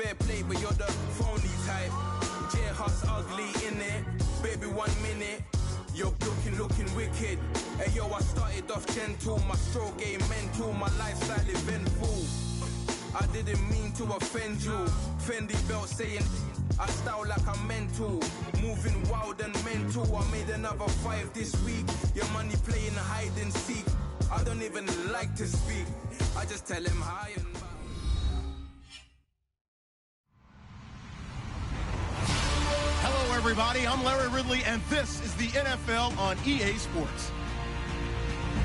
fair play, but you're the phony type. J-Hut's ugly, innit? Baby, 1 minute. You're looking wicked. Hey, yo, I started off gentle. My stroke game mental. My lifestyle eventful. I didn't mean to offend you. Fendi belt saying I style like I'm mental. Moving wild and mental. I made another 5 this week. Your money playing hide and seek. I don't even like to speak. I just tell him hi and bye. Hello, everybody. I'm Larry Ridley, and this is the NFL on EA Sports.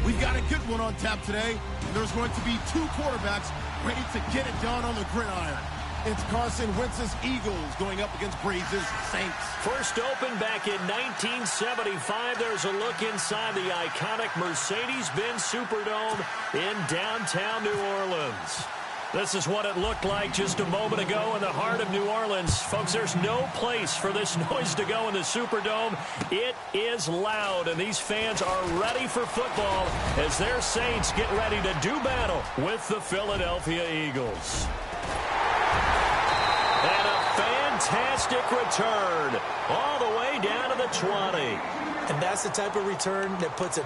We've got a good one on tap today. There's going to be 2 quarterbacks ready to get it done on the gridiron. It's Carson Wentz's Eagles going up against Brees' Saints. First opened back in 1975. There's a look inside the iconic Mercedes-Benz Superdome in downtown New Orleans. This is what it looked like just a moment ago in the heart of New Orleans. Folks, there's no place for this noise to go in the Superdome. It is loud, and these fans are ready for football as their Saints get ready to do battle with the Philadelphia Eagles. And a fantastic return all the way down to the 20. And that's the type of return that puts a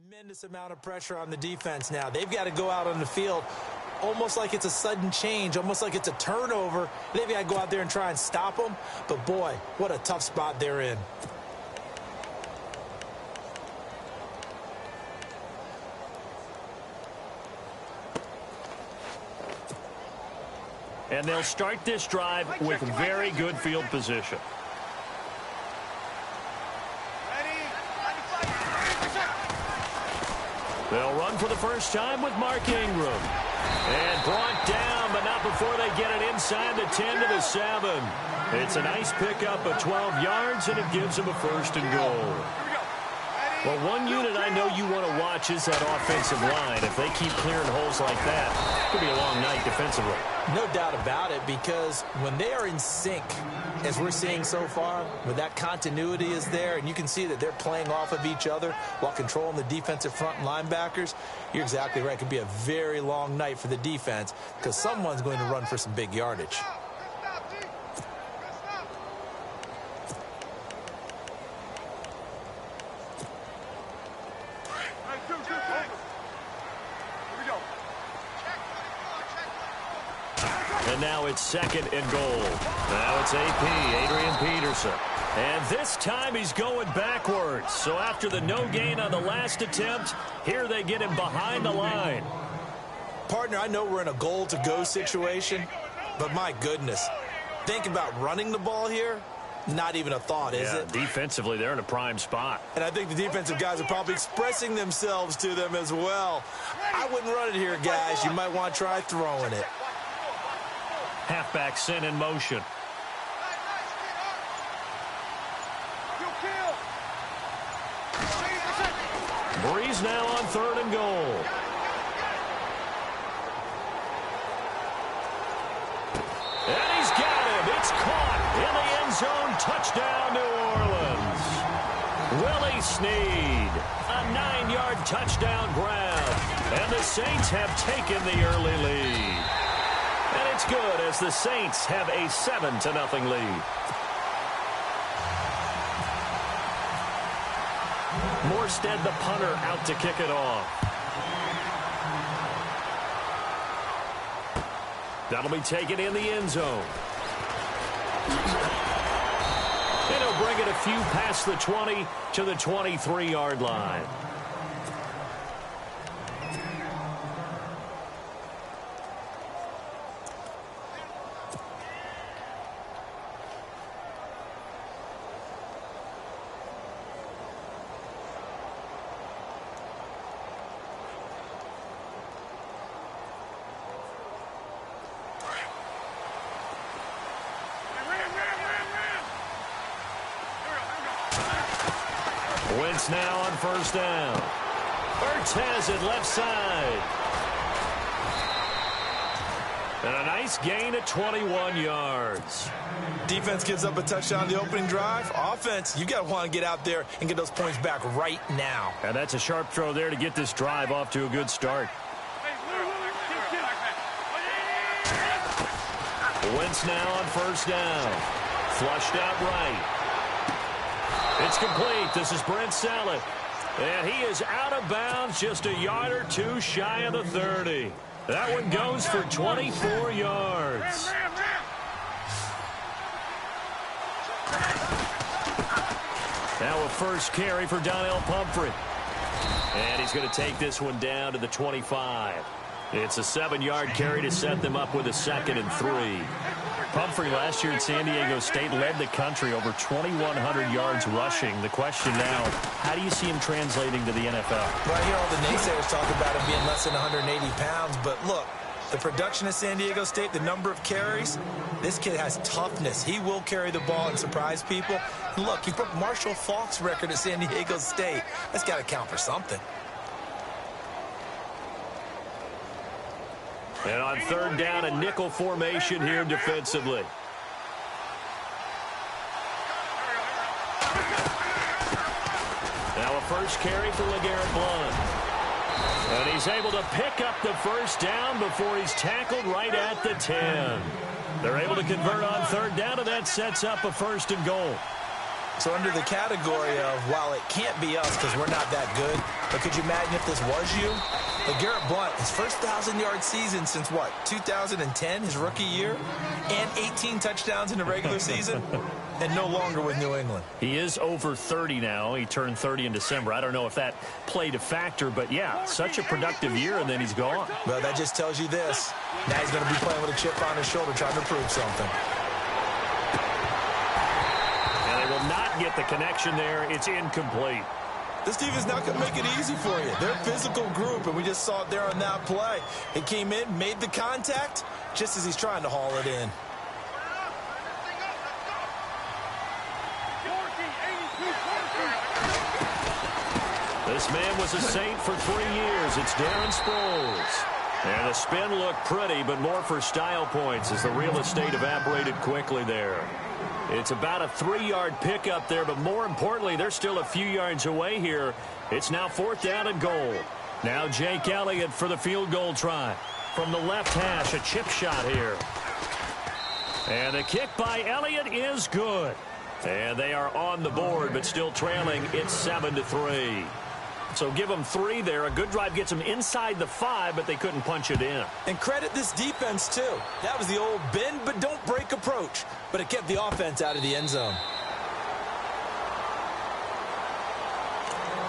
tremendous amount of pressure on the defense now. They've got to go out on the field almost like it's a sudden change, almost like it's a turnover. They've got to go out there and try and stop them. But, boy, what a tough spot they're in. And they'll start this drive with very good field position. They'll run for the first time with Mark Ingram. And brought down, but not before they get it inside the 10 to the 7. It's a nice pickup of 12 yards, and it gives them a 1st and goal. Well, one unit I know you want to watch is that offensive line. If they keep clearing holes like that, it could be a long night defensively. No doubt about it, because when they are in sync, as we're seeing so far, when that continuity is there, and you can see that they're playing off of each other while controlling the defensive front linebackers, you're exactly right. It could be a very long night for the defense because someone's going to run for some big yardage. And now it's 2nd and goal. Now it's AP, Adrian Peterson. And this time he's going backwards. So after the no gain on the last attempt, here they get him behind the line. Partner, I know we're in a goal-to-go situation, but my goodness, think about running the ball here. Not even a thought, is it? Defensively, they're in a prime spot. And I think the defensive guys are probably expressing themselves to them as well. I wouldn't run it here, guys. You might want to try throwing it. Halfback sent in motion. Brees now on 3rd and goal. And he's got him. It's caught in the end zone. Touchdown, New Orleans. Willie Snead, a 9-yard touchdown grab. And the Saints have taken the early lead. And it's good as the Saints have a 7-0 lead. Morstead, the punter, out to kick it off. That'll be taken in the end zone. And he'll They'll bring it a few past the 20 to the 23-yard line. Wentz now on first down. Ertz has it left side. And a nice gain at 21 yards. Defense gives up a touchdown on the opening drive. Offense, you got to want to get out there and get those points back right now. And that's a sharp throw there to get this drive off to a good start. Wentz now on first down. Flushed out right. It's complete. This is Brent Saleh. And he is out of bounds just a yard or two shy of the 30. That one goes for 24 yards. Now a first carry for Donnell Pumphrey. And he's going to take this one down to the 25. It's a 7-yard carry to set them up with a 2nd and 3. Pumphrey last year at San Diego State led the country over 2,100 yards rushing. The question now, how do you see him translating to the NFL? Well, I hear all the naysayers talk about him being less than 180 pounds, but look, the production at San Diego State, the number of carries, this kid has toughness. He will carry the ball and surprise people. And look, he broke Marshall Faulk's record at San Diego State. That's got to count for something. And on third down, a nickel formation here defensively. Now a first carry for LeGarrette Blount. And he's able to pick up the first down before he's tackled right at the 10. They're able to convert on third down, and that sets up a 1st and goal. So under the category of, while it can't be us because we're not that good, but could you imagine if this was you? LeGarrette Blount, his first 1,000-yard season since, what, 2010, his rookie year? And 18 touchdowns in the regular season? And no longer with New England. He is over 30 now. He turned 30 in December. I don't know if that played a factor, but yeah, such a productive year, and then he's gone. Well, that just tells you this. Now he's going to be playing with a chip on his shoulder trying to prove something. And they will not get the connection there. It's incomplete. This team is not going to make it easy for you. They're a physical group, and we just saw it there on that play. It came in, made the contact, just as he's trying to haul it in. This man was a Saint for 3 years. It's Darren Sproles. And the spin looked pretty, but more for style points as the real estate evaporated quickly there. It's about a 3-yard pickup there, but more importantly, they're still a few yards away here. It's now 4th down and goal. Now Jake Elliott for the field goal try. From the left hash, a chip shot here. And the kick by Elliott is good. And they are on the board, but still trailing. It's 7-3. So give them 3 there. A good drive gets them inside the 5, but they couldn't punch it in. And credit this defense, too. That was the old bend but don't break approach, but it kept the offense out of the end zone.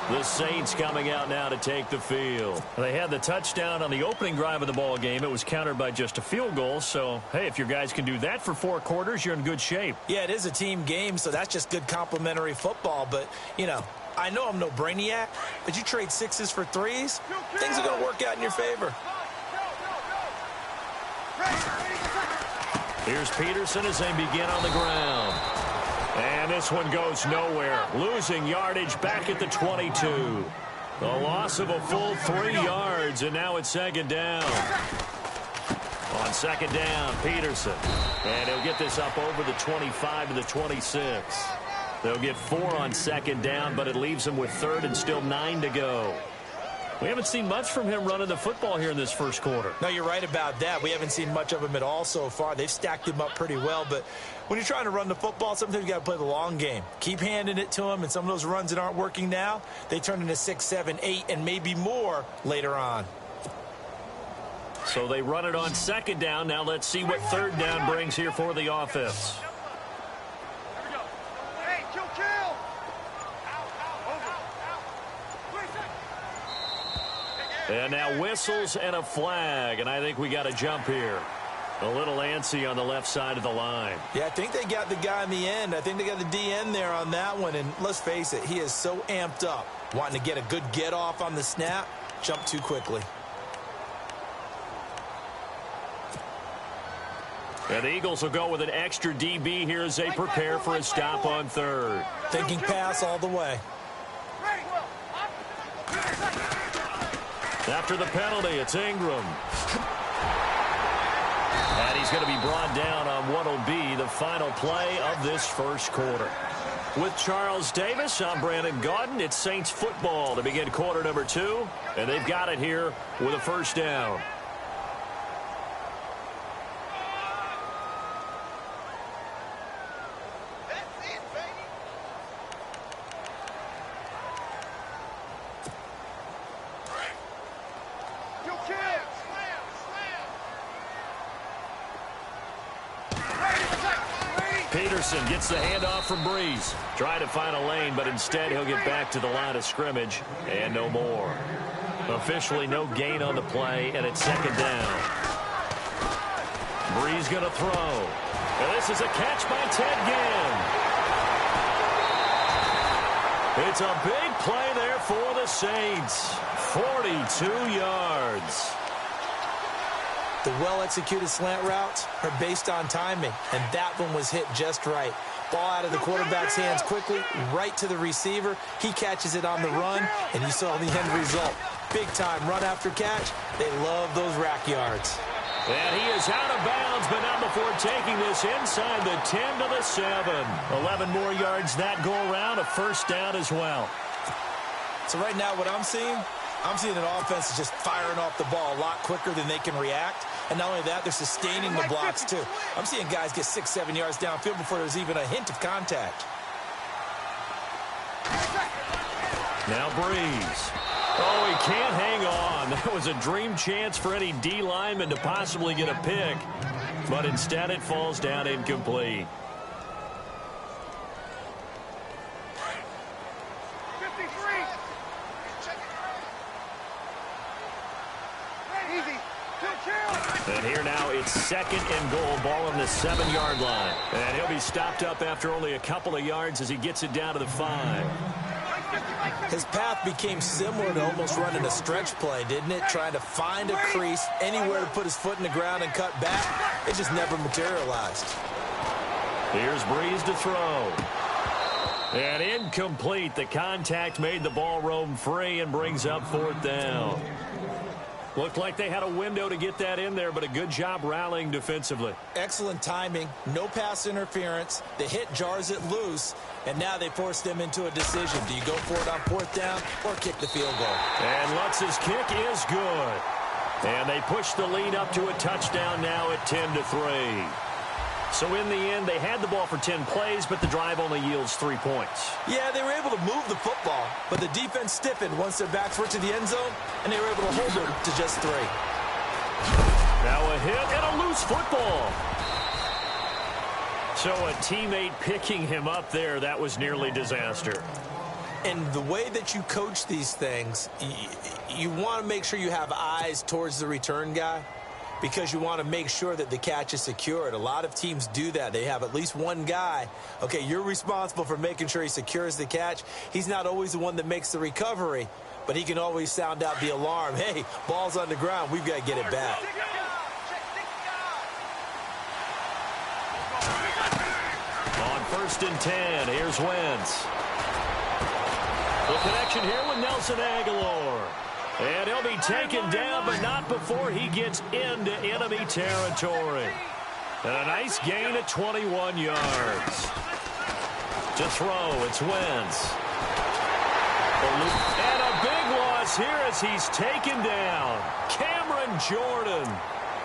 The Saints coming out now to take the field. They had the touchdown on the opening drive of the ball game. It was countered by just a field goal. So, hey, if your guys can do that for 4 quarters, you're in good shape. Yeah, it is a team game, so that's just good complimentary football. But, you know, I know I'm no brainiac, but you trade 6s for 3s, things are going to work out in your favor. Here's Peterson as they begin on the ground. And this one goes nowhere. Losing yardage back at the 22. The loss of a full 3 yards, and now it's 2nd down. On 2nd down, Peterson. And he'll get this up over the 25 to the 26. They'll get 4 on 2nd down, but it leaves them with 3rd and still 9 to go. We haven't seen much from him running the football here in this first quarter. No, you're right about that. We haven't seen much of him at all so far. They've stacked him up pretty well, but when you're trying to run the football, sometimes you got to play the long game. Keep handing it to him, and some of those runs that aren't working now, they turn into 6, 7, 8, and maybe more later on. So they run it on 2nd down. Now let's see what 3rd down brings here for the offense. And now whistles and a flag, and I think we got a jump here. A little antsy on the left side of the line. Yeah, I think they got the guy in the end. I think they got the DN there on that one. And let's face it, he is so amped up, wanting to get a good get off on the snap, jump too quickly. And the Eagles will go with an extra DB here as they prepare for a stop on third. Thinking pass all the way. After the penalty, it's Ingram. And he's going to be brought down on what will be the final play of this first quarter. With Charles Davis, I'm Brandon Gaudin. It's Saints football to begin quarter number 2. And they've got it here with a first down. Peterson gets the handoff from Breeze. Trying to find a lane, but instead he'll get back to the line of scrimmage and no more. Officially no gain on the play, and it's second down. Breeze going to throw. And this is a catch by Ted Ginn. It's a big play there for the Saints. 42 yards. The well-executed slant routes are based on timing, and that one was hit just right. Ball out of the quarterback's hands quickly, right to the receiver. He catches it on the run, and you saw the end result. Big time run after catch. They love those rack yards. And he is out of bounds, but not before taking this inside the 10 to the 7. 11 more yards that go around, a first down as well. So right now what I'm seeing an offense is just firing off the ball a lot quicker than they can react. And not only that, they're sustaining the blocks too. I'm seeing guys get 6-7 yards downfield before there's even a hint of contact. Now Breeze. Oh, he can't hang on. That was a dream chance for any D lineman to possibly get a pick. But instead it falls down incomplete. And here now it's second and goal, ball on the 7-yard line. And he'll be stopped up after only a couple of yards as he gets it down to the 5. His path became similar to almost running a stretch play, didn't it? Trying to find a crease, anywhere to put his foot in the ground and cut back. It just never materialized. Here's Breeze to throw. And incomplete. The contact made the ball roam free and brings up fourth down. Looked like they had a window to get that in there, but a good job rallying defensively. Excellent timing, no pass interference. The hit jars it loose, and now they force them into a decision. Do you go for it on fourth down or kick the field goal? And Lutz's kick is good. And they push the lead up to a touchdown now at 10-3. So in the end, they had the ball for 10 plays, but the drive only yields 3 points. Yeah, they were able to move the football, but the defense stiffened once their backs were to the end zone, and they were able to hold them to just 3. Now a hit and a loose football. So a teammate picking him up there, that was nearly disaster. And the way that you coach these things, you want to make sure you have eyes towards the return guy, because you want to make sure that the catch is secured. A lot of teams do that. They have at least one guy. Okay, you're responsible for making sure he secures the catch. He's not always the one that makes the recovery, but he can always sound out the alarm. Hey, ball's on the ground. We've got to get it back. On 1st and 10, here's Wentz. The connection here with Nelson Aguilar. And he'll be taken down, but not before he gets into enemy territory. And a nice gain of 21 yards. To throw, it's Wentz. And a big loss here as he's taken down. Cameron Jordan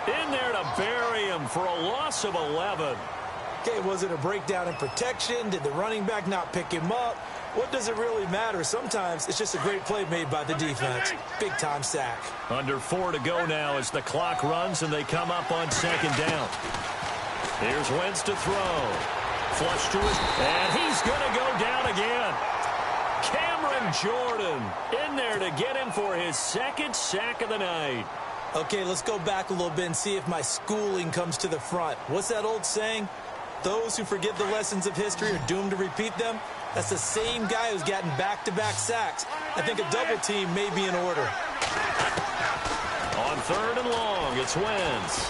in there to bury him for a loss of 11. Okay, was it a breakdown in protection? Did the running back not pick him up? What does it really matter? Sometimes it's just a great play made by the defense. Big-time sack. Under 4 to go now as the clock runs and they come up on 2nd down. Here's Wentz to throw. Flush to his, and he's going to go down again. Cameron Jordan in there to get him for his second sack of the night. Okay, let's go back a little bit and see if my schooling comes to the front. What's that old saying? Those who forget the lessons of history are doomed to repeat them. That's the same guy who's gotten back-to-back sacks. I think a double team may be in order. On 3rd and long, it's Wentz.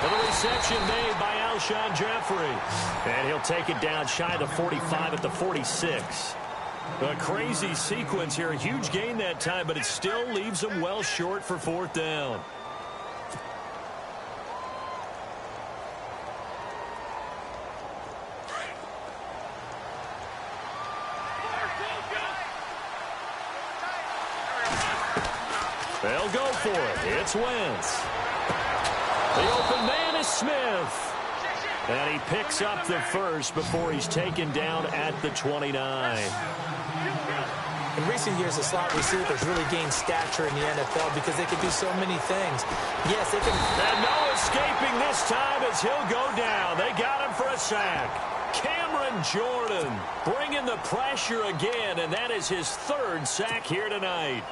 For the reception made by Alshon Jeffrey. And he'll take it down shy of the 45 at the 46. A crazy sequence here. A huge gain that time, but it still leaves him well short for 4th down. They'll go for it. It's Wentz. The open man is Smith. And he picks up the first before he's taken down at the 29. In recent years, the slot receivers really gained stature in the NFL because they could do so many things. Yes, they can. And no escaping this time as he'll go down. They got him for a sack. Cameron Jordan bringing the pressure again, and that is his 3rd sack here tonight.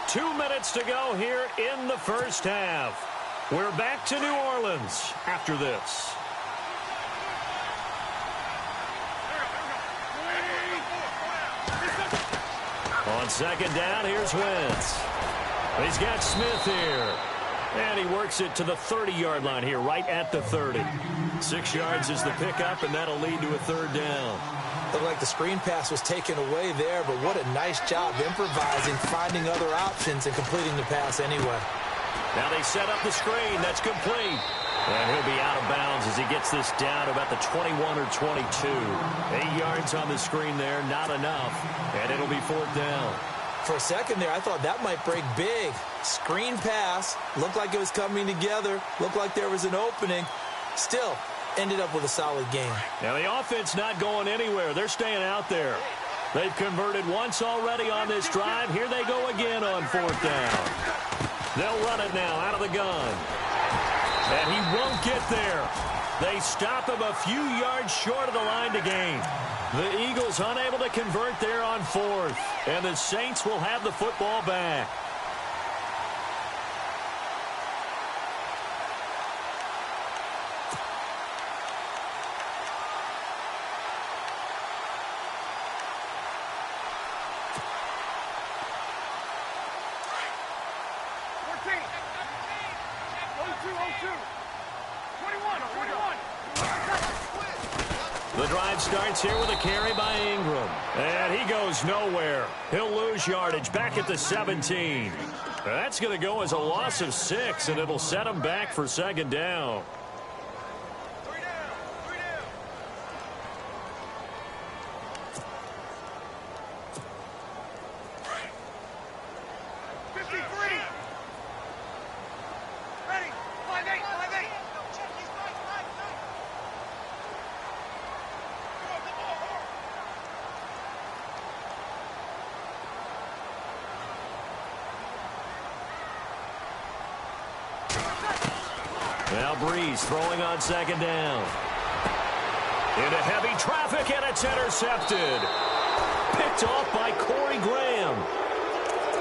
Two minutes to go here in the first half. We're back to New Orleans after this. On 2nd down, here's Wentz. He's got Smith here. And he works it to the 30-yard line here, right at the 30. 6 yards is the pickup, and that'll lead to a 3rd down. Looked like the screen pass was taken away there, but what a nice job improvising, finding other options, and completing the pass anyway. Now they set up the screen. That's complete. And he'll be out of bounds as he gets this down about the 21 or 22. 8 yards on the screen there, not enough. And it'll be 4th down. For a second there, I thought that might break big. Screen pass, looked like it was coming together, looked like there was an opening. Still, ended up with a solid game. Now the offense not going anywhere. They're staying out there. They've converted once already on this drive. Here they go again on 4th down. They'll run it now out of the gun. And he won't get there. They stop him a few yards short of the line to gain. The Eagles unable to convert there on 4th. And the Saints will have the football back. The drive starts here with a carry by Ingram. And he goes nowhere. He'll lose yardage back at the 17. That's going to go as a loss of 6, and it'll set him back for 2nd down. Now Breeze throwing on 2nd down. Into heavy traffic, and it's intercepted. Picked off by Corey Graham.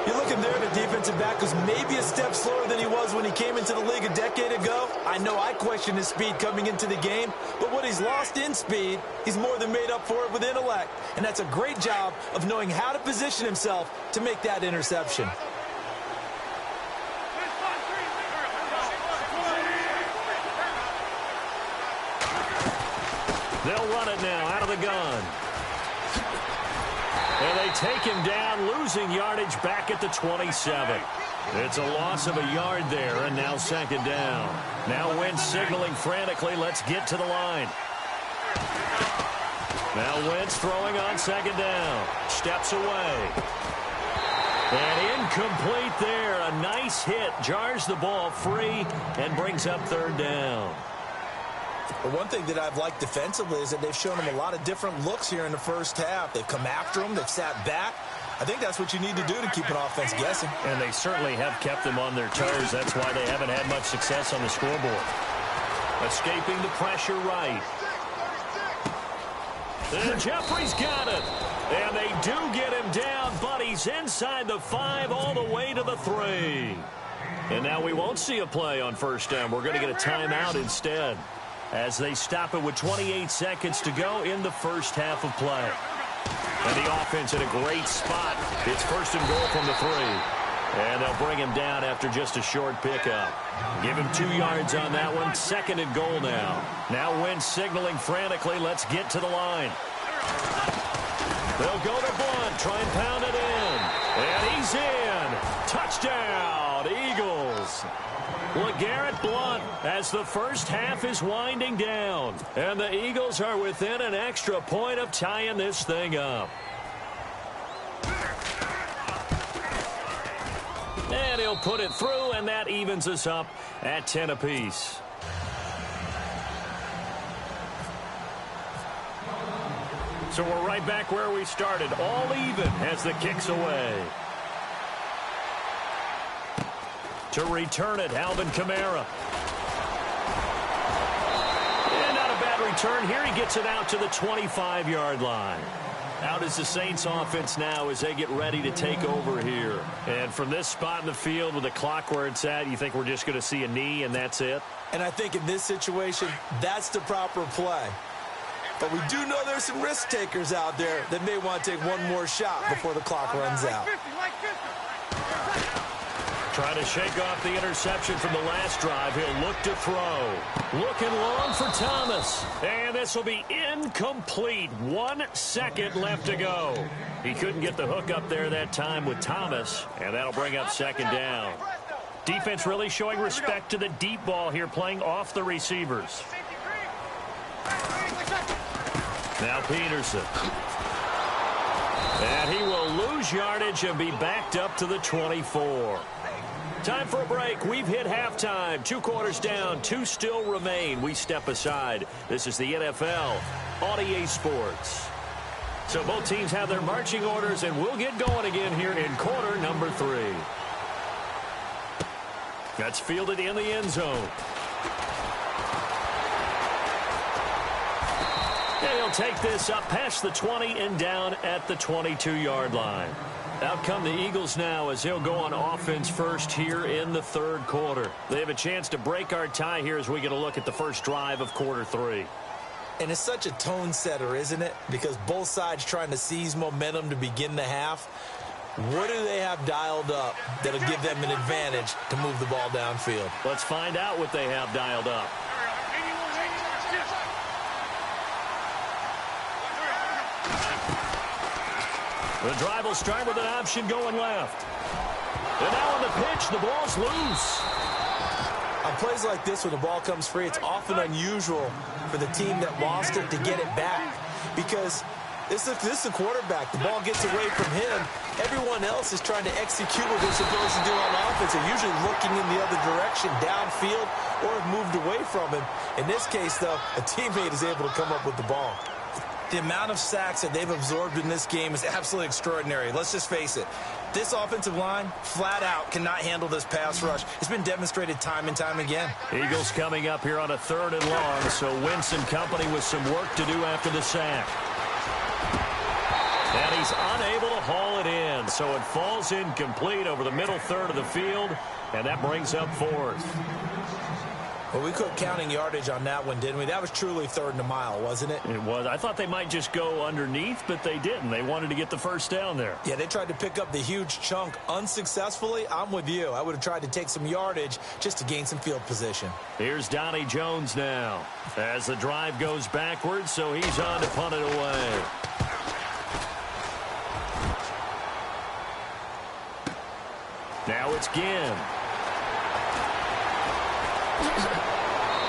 You're looking there at a defensive back who's maybe a step slower than he was when he came into the league a decade ago. I know I questioned his speed coming into the game, but what he's lost in speed, he's more than made up for it with intellect. And that's a great job of knowing how to position himself to make that interception. They'll run it now out of the gun. And they take him down, losing yardage back at the 27. It's a loss of a yard there, and now 2nd down. Now Wentz signaling frantically, let's get to the line. Now Wentz throwing on 2nd down. Steps away. And incomplete there. A nice hit. Jars the ball free and brings up 3rd down. But one thing that I've liked defensively is that they've shown him a lot of different looks here in the first half. They've come after him. They've sat back. I think that's what you need to do to keep an offense guessing. And they certainly have kept them on their toes. That's why they haven't had much success on the scoreboard. Escaping the pressure right. And Jeffrey's got it. And they do get him down, but he's inside the 5 all the way to the 3. And now we won't see a play on first down. We're going to get a timeout instead as they stop it with 28 seconds to go in the first half of play. And the offense in a great spot. It's first and goal from the 3. And they'll bring him down after just a short pickup. Give him 2 yards on that one. Second and goal now. Now Wentz signaling frantically, let's get to the line. They'll go to Blunt, try and pound it in. And he's in. Touchdown, Eagles. LeGarrette Blunt as the first half is winding down. And the Eagles are within an extra point of tying this thing up. And he'll put it through, and that evens us up at 10 apiece. So we're right back where we started, all even as the kick's away. To return it, Alvin Kamara. And not a bad return here. He gets it out to the 25-yard line. Out is the Saints offense now as they get ready to take over here. And from this spot in the field with the clock where it's at, you think we're just going to see a knee and that's it? And I think in this situation, that's the proper play. But we do know there's some risk takers out there that may want to take one more shot before the clock runs out. Trying to shake off the interception from the last drive. He'll look to throw. Looking long for Thomas. And this will be incomplete. 1 second left to go. He couldn't get the hook up there that time with Thomas. And that'll bring up second down. Defense really showing respect to the deep ball here, playing off the receivers. Now Peterson. And he will lose yardage and be backed up to the 24. Time for a break. We've hit halftime. 2 quarters down. 2 still remain. We step aside. This is the NFL on EA Sports. So both teams have their marching orders, and we'll get going again here in quarter number 3. That's fielded in the end zone. And he'll take this up past the 20 and down at the 22-yard line. Out come the Eagles now as they'll go on offense first here in the third quarter. They have a chance to break our tie here as we get a look at the first drive of quarter 3. And it's such a tone setter, isn't it? Because both sides trying to seize momentum to begin the half. What do they have dialed up that'll give them an advantage to move the ball downfield? Let's find out what they have dialed up. The drive will start with an option going left. And now on the pitch, the ball's loose. On plays like this, when the ball comes free, it's often unusual for the team that lost it to get it back. Because this is the quarterback. The ball gets away from him. Everyone else is trying to execute what they're supposed to do on offense. They're usually looking in the other direction, downfield, or have moved away from him. In this case, though, a teammate is able to come up with the ball. The amount of sacks that they've absorbed in this game is absolutely extraordinary. Let's just face it. This offensive line, flat out, cannot handle this pass rush. It's been demonstrated time and time again. Eagles coming up here on a 3rd and long, so Wentz and company with some work to do after the sack. And he's unable to haul it in, so it falls incomplete over the middle third of the field, and that brings up 4th. Well, we quit counting yardage on that one, didn't we? That was truly 3rd and a mile, wasn't it? It was. I thought they might just go underneath, but they didn't. They wanted to get the first down there. Yeah, they tried to pick up the huge chunk unsuccessfully. I'm with you. I would have tried to take some yardage just to gain some field position. Here's Donnie Jones now as the drive goes backwards, so he's on to punt it away. Now it's Ginn.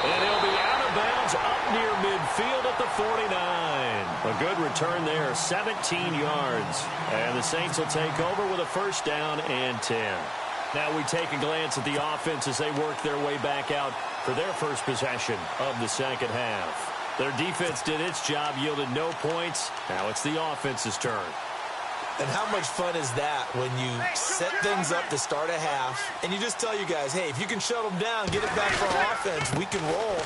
And he'll be out of bounds up near midfield at the 49. A good return there, 17 yards. And the Saints will take over with a first down and 10. Now we take a glance at the offense as they work their way back out for their first possession of the second half. Their defense did its job, yielded no points. Now it's the offense's turn. And how much fun is that when you set things up to start a half, and you just tell you guys, hey, if you can shut them down, get it back for our offense, we can roll.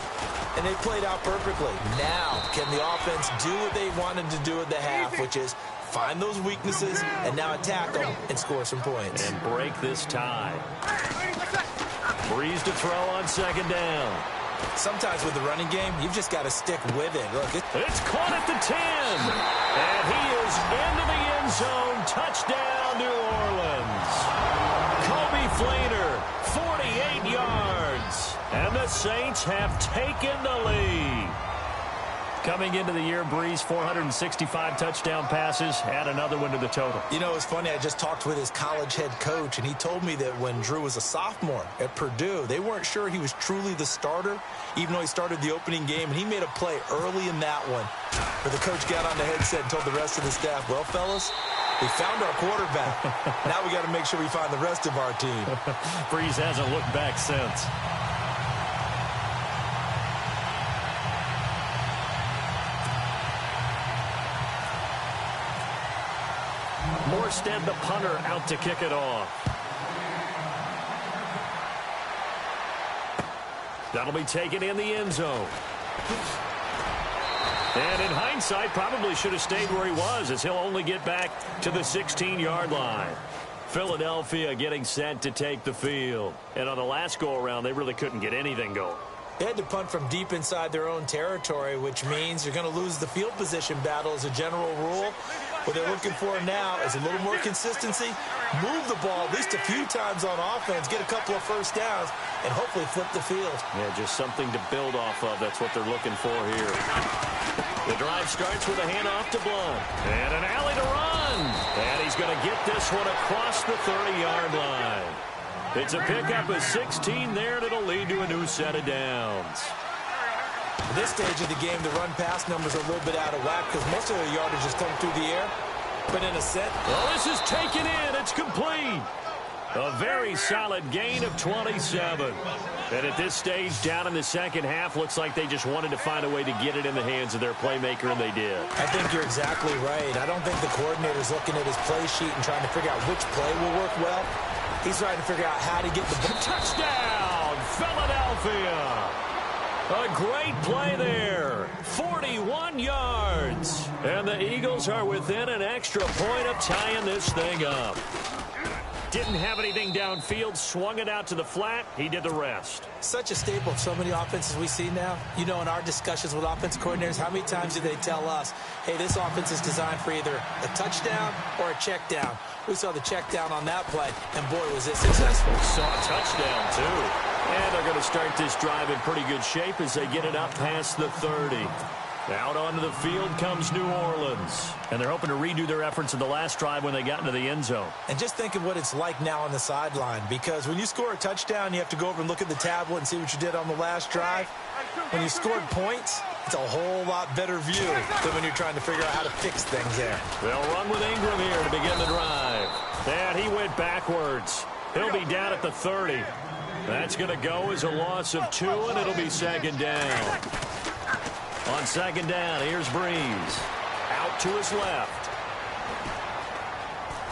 And they played out perfectly. Now, can the offense do what they wanted to do at the half, which is find those weaknesses and now attack them and score some points. And break this tie. Breeze to throw on second down. Sometimes with the running game, you've just got to stick with it. Look, it's caught at the 10. And he is into the end zone. Touchdown, New Orleans. Kobe Fleener, 48 yards. And the Saints have taken the lead. Coming into the year, Breeze, 465 touchdown passes. Add another one to the total. You know, it's funny. I just talked with his college head coach, and he told me that when Drew was a sophomore at Purdue, they weren't sure he was truly the starter, even though he started the opening game, and he made a play early in that one. But the coach got on the headset and told the rest of the staff, well, fellas, we found our quarterback. Now we got to make sure we find the rest of our team. Breeze hasn't looked back since. Morstead, the punter, out to kick it off. That'll be taken in the end zone. And in hindsight, probably should have stayed where he was, as he'll only get back to the 16-yard line. Philadelphia getting set to take the field. And on the last go-around, they really couldn't get anything going. They had to punt from deep inside their own territory, which means you're going to lose the field position battle as a general rule. What they're looking for now is a little more consistency, move the ball at least a few times on offense, get a couple of first downs, and hopefully flip the field. Yeah, just something to build off of. That's what they're looking for here. The drive starts with a handoff to Blunt. And an alley to run. And he's going to get this one across the 30-yard line. It's a pickup of 16 there, and it'll lead to a new set of downs. At this stage of the game, the run-pass numbers are a little bit out of whack because most of the yardage is coming through the air. But in a set... Well, this is taken in. It's complete. A very solid gain of 27. And at this stage, down in the second half, looks like they just wanted to find a way to get it in the hands of their playmaker, and they did. I think you're exactly right. I don't think the coordinator's looking at his play sheet and trying to figure out which play will work well. He's trying to figure out how to get the ball. Touchdown, Philadelphia. A great play there. 41 yards. And the Eagles are within an extra point of tying this thing up. Didn't have anything downfield, swung it out to the flat. He did the rest. Such a staple of so many offenses we see now. You know, in our discussions with offensive coordinators, how many times do they tell us, hey, this offense is designed for either a touchdown or a check down. We saw the check down on that play, and boy, was it successful. Saw a touchdown, too. And they're going to start this drive in pretty good shape as they get it up past the 30. Out onto the field comes New Orleans. And they're hoping to redo their efforts in the last drive when they got into the end zone. And just think of what it's like now on the sideline, because when you score a touchdown, you have to go over and look at the tablet and see what you did on the last drive. When you scored points, it's a whole lot better view than when you're trying to figure out how to fix things there. They'll run with Ingram here to begin the drive. And he went backwards. He'll be down at the 30. That's going to go as a loss of 2, and it'll be second down. On second down, here's Breeze. Out to his left.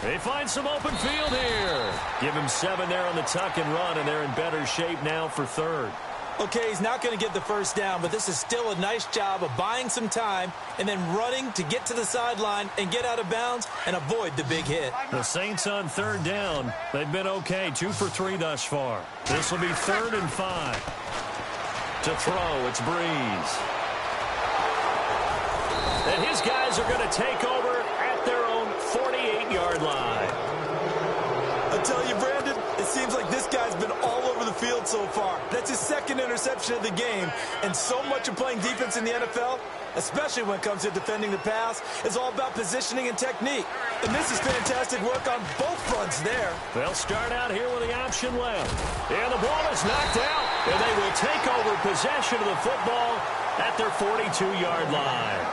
They find some open field here. Give him 7 there on the tuck and run, and they're in better shape now for third. Okay, he's not going to get the first down, but this is still a nice job of buying some time and then running to get to the sideline and get out of bounds and avoid the big hit. The Saints on third down. They've been okay, 2 for 3 thus far. This will be 3rd and 5. To throw, it's Breeze. And his guys are going to take over at their own 48-yard line. I tell you, Brandon, it seems like this guy's been all over the field so far. That's his 2nd interception of the game. And so much of playing defense in the NFL, especially when it comes to defending the pass, is all about positioning and technique. And this is fantastic work on both fronts there. They'll start out here with the option left. And the ball is knocked out. And they will take over possession of the football at their 42-yard line.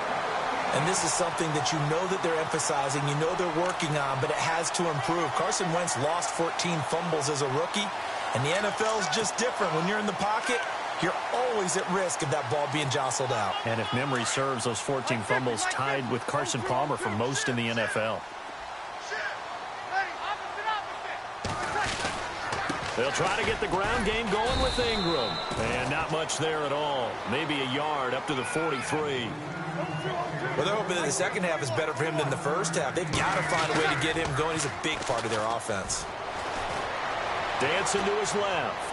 And this is something that you know that they're emphasizing, you know they're working on, but it has to improve. Carson Wentz lost 14 fumbles as a rookie, and the NFL is just different. When you're in the pocket, you're always at risk of that ball being jostled out. And if memory serves, those 14 fumbles tied with Carson Palmer for most in the NFL. They'll try to get the ground game going with Ingram. And not much there at all. Maybe a yard up to the 43. Well, they're hoping that the second half is better for him than the first half. They've got to find a way to get him going. He's a big part of their offense. Dancing to his left.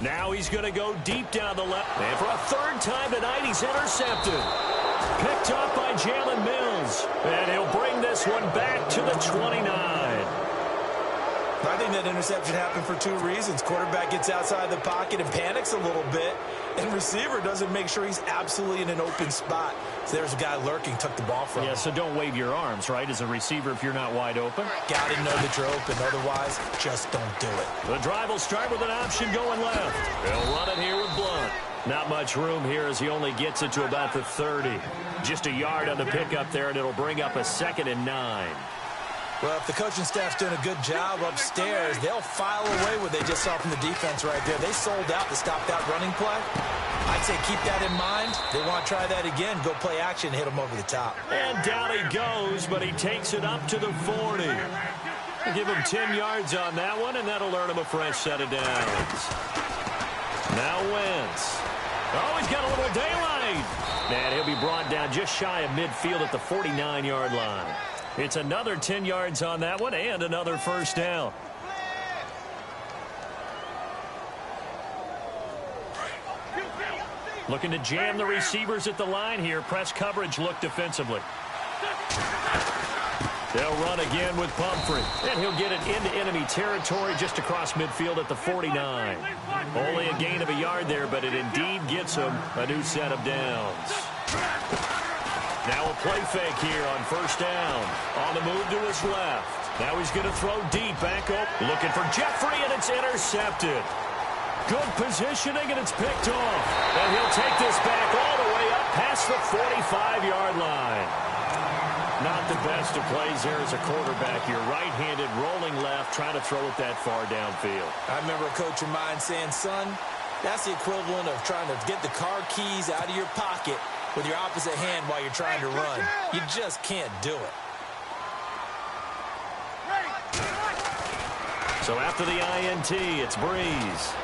Now he's going to go deep down the left. And for a third time tonight, he's intercepted. Picked off by Jalen Mills. And he'll bring this one back to the 29. I think that interception happened for two reasons. Quarterback gets outside the pocket and panics a little bit. And receiver doesn't make sure he's absolutely in an open spot. So there's a guy lurking, took the ball from him. Yeah, so don't wave your arms, right, as a receiver if you're not wide open. Got to know that you're open. Otherwise, just don't do it. The drive will start with an option going left. They'll run it here with Blunt. Not much room here as he only gets it to about the 30. Just a yard on the pickup there, and it'll bring up a 2nd and 9. Well, if the coaching staff's doing a good job upstairs, they'll file away what they just saw from the defense right there. They sold out to stop that running play. I'd say keep that in mind. They want to try that again. Go play action and hit them over the top. And down he goes, but he takes it up to the 40. Give him 10 yards on that one, and that'll earn him a fresh set of downs. Now Wentz. Oh, he's got a little daylight. And he'll be brought down just shy of midfield at the 49-yard line. It's another 10 yards on that one and another first down. Looking to jam the receivers at the line here. Press coverage look defensively. They'll run again with Pumphrey. And he'll get it into enemy territory just across midfield at the 49. Only a gain of a yard there, but it indeed gets him a new set of downs. Now a play fake here on first down. On the move to his left. Now he's going to throw deep back up. Looking for Jeffrey, and it's intercepted. Good positioning, and it's picked off. And he'll take this back all the way up past the 45-yard line. Not the best of plays there as a quarterback. You're right-handed, rolling left, trying to throw it that far downfield. I remember a coach of mine saying, son, that's the equivalent of trying to get the car keys out of your pocket with your opposite hand while you're trying to run. You just can't do it. So after the INT, it's Breeze.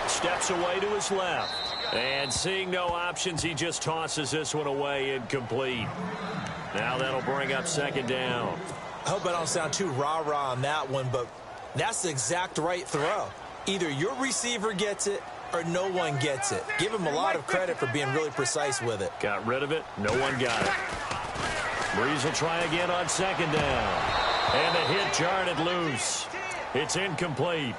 Steps away to his left. And seeing no options, he just tosses this one away, incomplete. Now that'll bring up second down. I hope I don't sound too rah-rah on that one, but that's the exact right throw. Either your receiver gets it or no one gets it. Give him a lot of credit for being really precise with it. Got rid of it. No one got it. Breeze will try again on second down. And the hit jarred it loose. It's incomplete.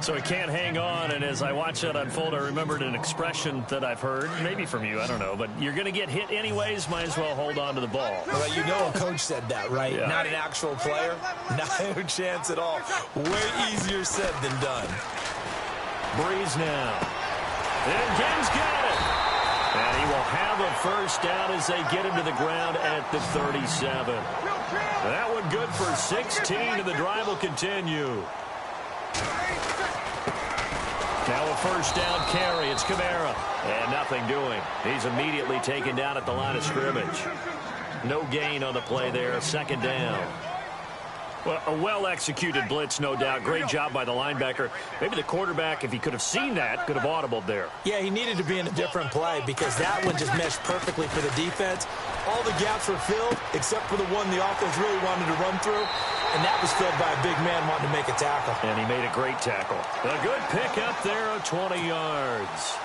So he can't hang on, and as I watch that unfold, I remembered an expression that I've heard, maybe from you, I don't know, but you're going to get hit anyways, might as well hold on to the ball. Well, you know a coach said that, right? Yeah. Not an actual player. No chance at all. Way easier said than done. Breeze now. And Gaines got it. And he will have a first down as they get him to the ground at the 37. That one good for 16, and the drive will continue. Now a first down carry. It's Kamara. And nothing doing. He's immediately taken down at the line of scrimmage. No gain on the play there. Second down. Well, a well-executed blitz, no doubt. Great job by the linebacker. Maybe the quarterback, if he could have seen that, could have audibled there. Yeah, he needed to be in a different play because that one just meshed perfectly for the defense. All the gaps were filled except for the one the offense really wanted to run through, and that was filled by a big man wanting to make a tackle. And he made a great tackle. A good pick up there of 20 yards.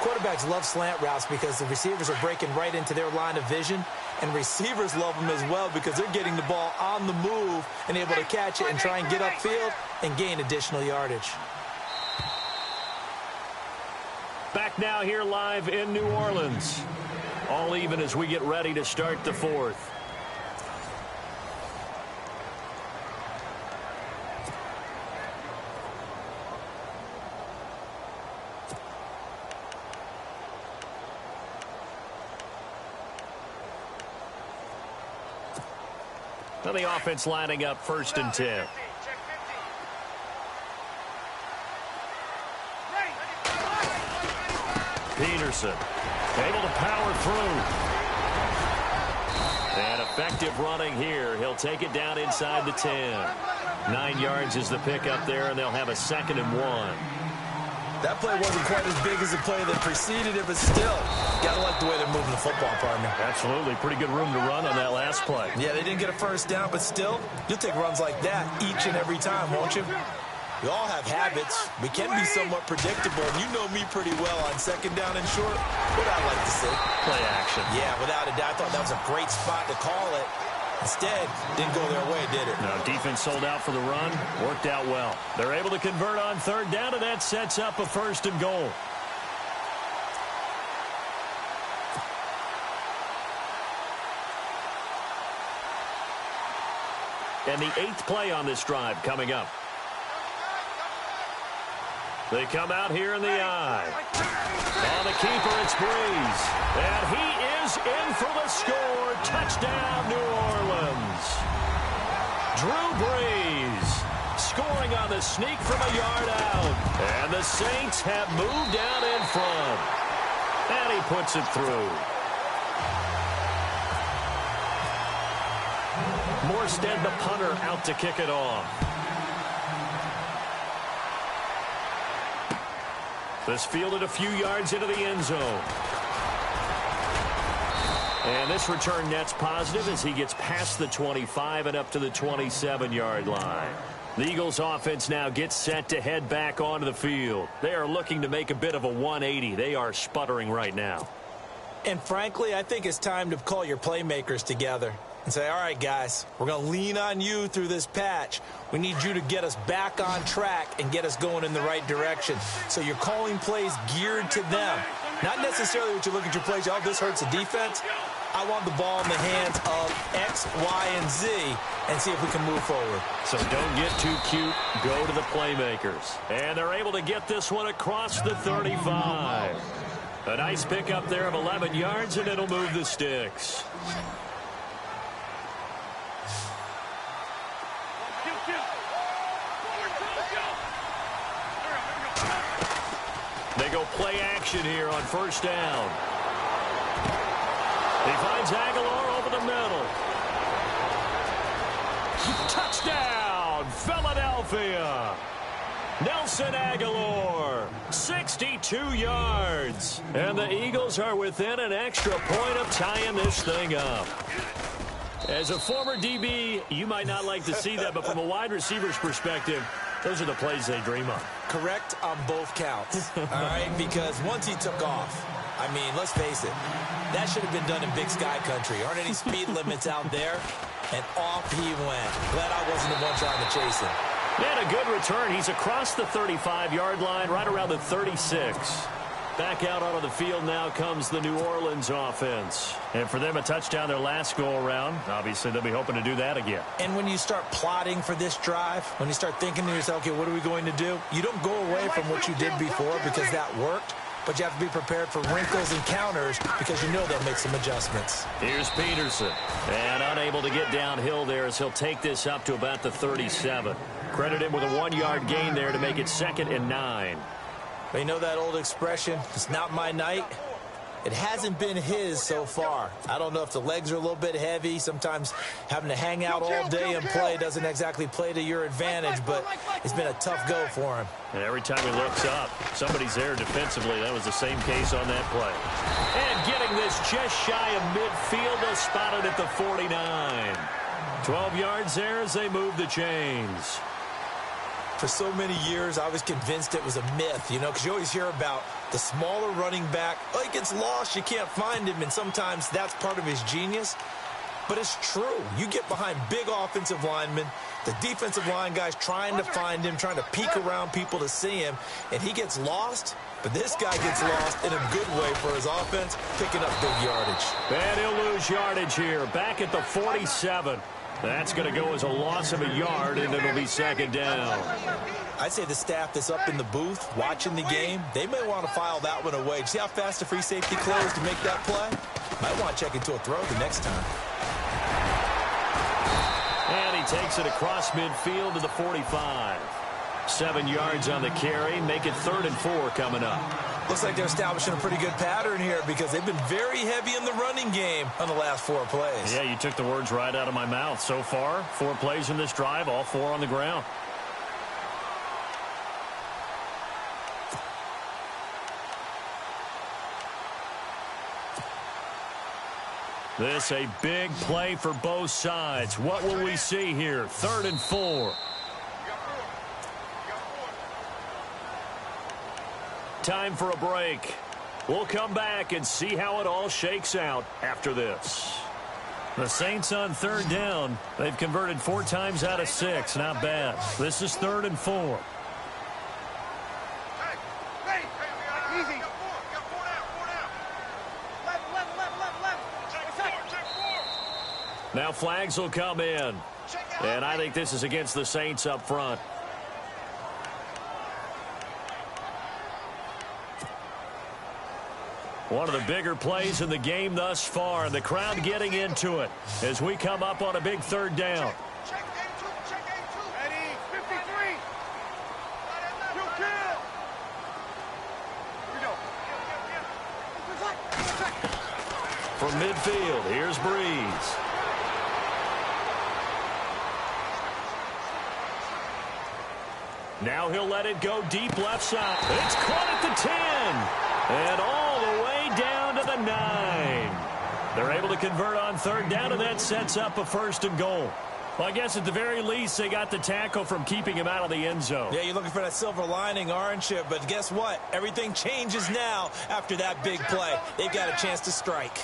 Quarterbacks love slant routes because the receivers are breaking right into their line of vision, and receivers love them as well because they're getting the ball on the move and able to catch it and try and get upfield and gain additional yardage. Back now here live in New Orleans. All even as we get ready to start the fourth. Now the offense lining up first and 10. Peterson able to power through. Effective running here. He'll take it down inside the 10. 9 yards is the pickup there, and they'll have a 2nd and 1. That play wasn't quite as big as the play that preceded it, but still, gotta like the way they're moving the football, partner. Absolutely. Pretty good room to run on that last play. Yeah, they didn't get a first down, but still, you'll take runs like that each and every time, won't you? We all have habits. We can be somewhat predictable, and you know me pretty well on 2nd down and short. What I like to see. Play action. Yeah, without a doubt. I thought that was a great spot to call it. Instead, didn't go their way, did it? No, defense sold out for the run. Worked out well. They're able to convert on 3rd down, and that sets up a 1st and goal. And the 8th play on this drive coming up. They come out here in the eye. On the keeper, it's Breeze. And he is in for the score. Touchdown, New Orleans. Drew Brees scoring on the sneak from a yard out. And the Saints have moved out in front. And he puts it through. Morstead, the punter, out to kick it off. This fielded a few yards into the end zone. And this return net's positive as he gets past the 25 and up to the 27-yard line. The Eagles offense now gets set to head back onto the field. They are looking to make a bit of a 180. They are sputtering right now. And frankly, I think it's time to call your playmakers together and say, all right, guys, we're going to lean on you through this patch. We need you to get us back on track and get us going in the right direction. So you're calling plays geared to them. Not necessarily what you look at your plays, oh, this hurts the defense. I want the ball in the hands of X, Y, and Z and see if we can move forward. So don't get too cute. Go to the playmakers. And they're able to get this one across the 35. A nice pickup there of 11 yards, and it'll move the sticks. They go play action here on 1st down. He finds Aguilar over the middle. Touchdown, Philadelphia. Nelson Aguilar, 62 yards. And the Eagles are within an extra point of tying this thing up. As a former DB, you might not like to see that, but from a wide receiver's perspective, those are the plays they dream of. Correct on both counts, all right? Because once he took off, I mean, let's face it, that should have been done in Big Sky country. Aren't any speed limits out there? And off he went. Glad I wasn't the one trying to chase him. And a good return. He's across the 35-yard line, right around the 36. Back out onto the field now comes the New Orleans offense. And for them, a touchdown their last go-around. Obviously, they'll be hoping to do that again. And when you start plotting for this drive, when you start thinking to yourself, okay, what are we going to do? You don't go away from what you did before because that worked. But you have to be prepared for wrinkles and counters because you know they'll make some adjustments. Here's Peterson. And unable to get downhill there as he'll take this up to about the 37. Credit him with a 1-yard gain there to make it 2nd and 9. But you know that old expression, it's not my night? It hasn't been his so far. I don't know if the legs are a little bit heavy. Sometimes having to hang out all day and play doesn't exactly play to your advantage, but it's been a tough go for him. And every time he looks up, somebody's there defensively. That was the same case on that play. And getting this just shy of midfield, they'll spot it at the 49. 12 yards there as they move the chains. For so many years, I was convinced it was a myth, you know, because you always hear about the smaller running back. Oh, he gets lost, you can't find him, and sometimes that's part of his genius. But it's true. You get behind big offensive linemen, the defensive line guys trying to find him, trying to peek around people to see him, and he gets lost. But this guy gets lost in a good way for his offense, picking up big yardage. And he'll lose yardage here, back at the 47. That's going to go as a loss of a yard, and it'll be 2nd down. I'd say the staff that's up in the booth watching the game, they may want to file that one away. See how fast the free safety closed to make that play? Might want to check into a throw the next time. And he takes it across midfield to the 45. 7 yards on the carry. Make it 3rd and 4 coming up. Looks like they're establishing a pretty good pattern here because they've been very heavy in the running game on the last 4 plays. Yeah, you took the words right out of my mouth. So far, 4 plays in this drive, all 4 on the ground. This a big play for both sides. What will we see here? 3rd and 4. Time for a break. We'll come back and see how it all shakes out after this. The Saints on 3rd down. They've converted 4 times out of 6. Not bad. This is 3rd and 4. Now flags will come in. And I think this is against the Saints up front. One of the bigger plays in the game thus far, and the crowd getting into it as we come up on a big 3rd down. Ready, 53. Kill. From midfield, here's Breeze. Now he'll let it go deep left side. It's caught at the 10. And all the way down to the 9. They're able to convert on 3rd down, and that sets up a 1st and goal. Well, I guess at the very least, they got the tackle from keeping him out of the end zone. Yeah, you're looking for that silver lining, aren't you? But guess what? Everything changes now after that big play. They've got a chance to strike.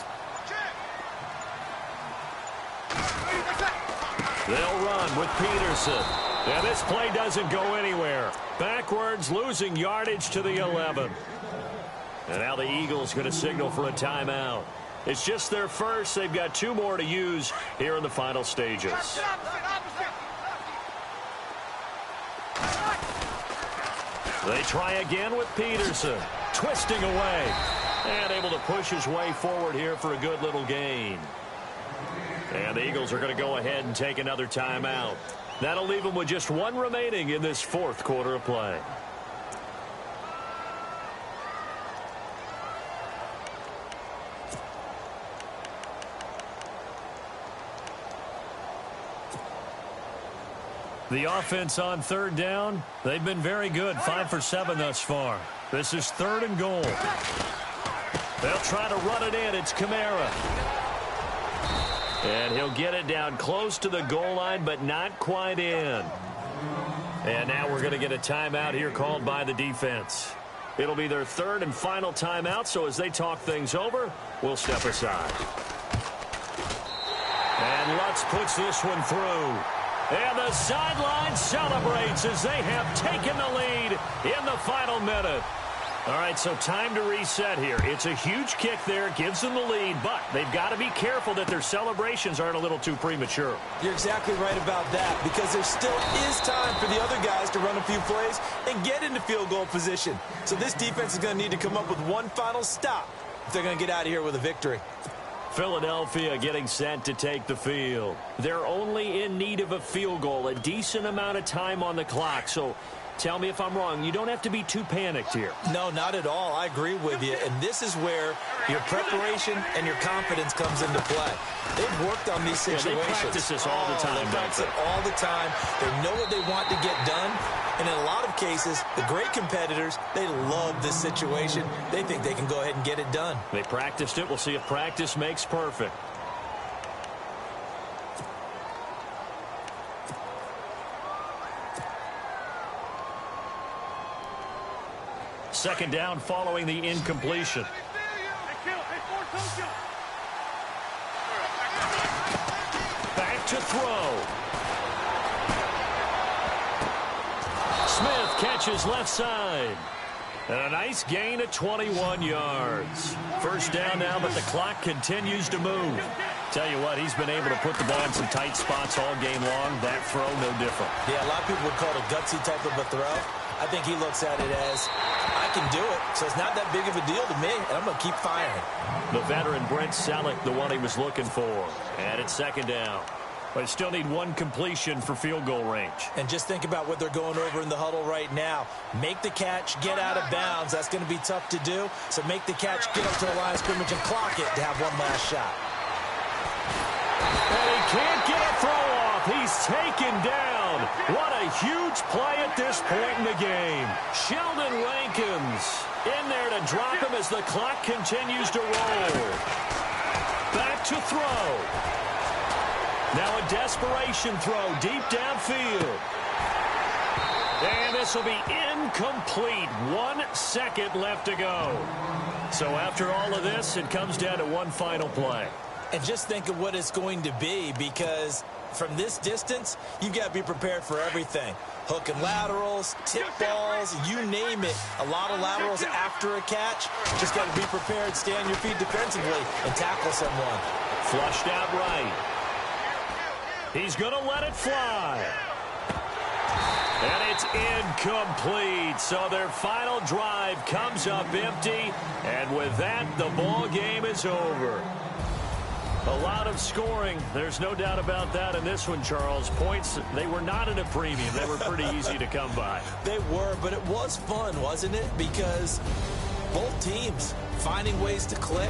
They'll run with Peterson. And this play doesn't go anywhere. Backwards, losing yardage to the 11. And now the Eagles going to signal for a timeout. It's just their first. They've got 2 more to use here in the final stages. They try again with Peterson. Twisting away. And able to push his way forward here for a good little gain. And the Eagles are going to go ahead and take another timeout. That'll leave them with just 1 remaining in this 4th quarter of play. The offense on 3rd down, they've been very good, 5 for 7 thus far. This is 3rd and goal. They'll try to run it in. It's Kamara. And he'll get it down close to the goal line, but not quite in. And now we're going to get a timeout here called by the defense. It'll be their 3rd and final timeout, so as they talk things over, we'll step aside. And Lutz puts this one through. And the sideline celebrates as they have taken the lead in the final minute. All right, so time to reset here. It's a huge kick there, gives them the lead, but they've got to be careful that their celebrations aren't a little too premature. You're exactly right about that, because there still is time for the other guys to run a few plays and get into field goal position. So this defense is going to need to come up with one final stop if they're going to get out of here with a victory. Philadelphia getting set to take the field. They're only in need of a field goal, a decent amount of time on the clock. So tell me if I'm wrong. You don't have to be too panicked here. No, not at all. I agree with you. And this is where your preparation and your confidence comes into play. They've worked on these situations. They practice this all the time. They practice it all the time. They know what they want to get done. And in a lot of cases, the great competitors, they love this situation. They think they can go ahead and get it done. They practiced it. We'll see if practice makes perfect. Second down following the incompletion. Back to throw. Smith catches left side. And a nice gain of 21 yards. First down now, but the clock continues to move. Tell you what, he's been able to put the ball in some tight spots all game long. That throw, no different. Yeah, a lot of people would call it a gutsy type of a throw. I think he looks at it as, I can do it, so it's not that big of a deal to me, and I'm going to keep firing. The veteran Brent Selleck, the one he was looking for. And it's second down. But still need one completion for field goal range. And just think about what they're going over in the huddle right now. Make the catch, get out of bounds. That's going to be tough to do. So make the catch, get up to the line of scrimmage, and clock it to have one last shot. And he can't get a throw off. He's taken down. What a huge play at this point in the game. Sheldon Rankins in there to drop him as the clock continues to roll. Back to throw. Now a desperation throw deep downfield. And this will be incomplete. 1 second left to go. So after all of this, it comes down to one final play. And just think of what it's going to be, because from this distance, you've got to be prepared for everything. Hook and laterals, tip balls, you name it. A lot of laterals after a catch. Just got to be prepared, stay on your feet defensively, and tackle someone. Flushed out right. He's going to let it fly. And it's incomplete. So their final drive comes up empty. And with that, the ball game is over. A lot of scoring. There's no doubt about that in this one, Charles. Points, they were not at a premium. They were pretty easy to come by. They were, but it was fun, wasn't it? Because both teams finding ways to click,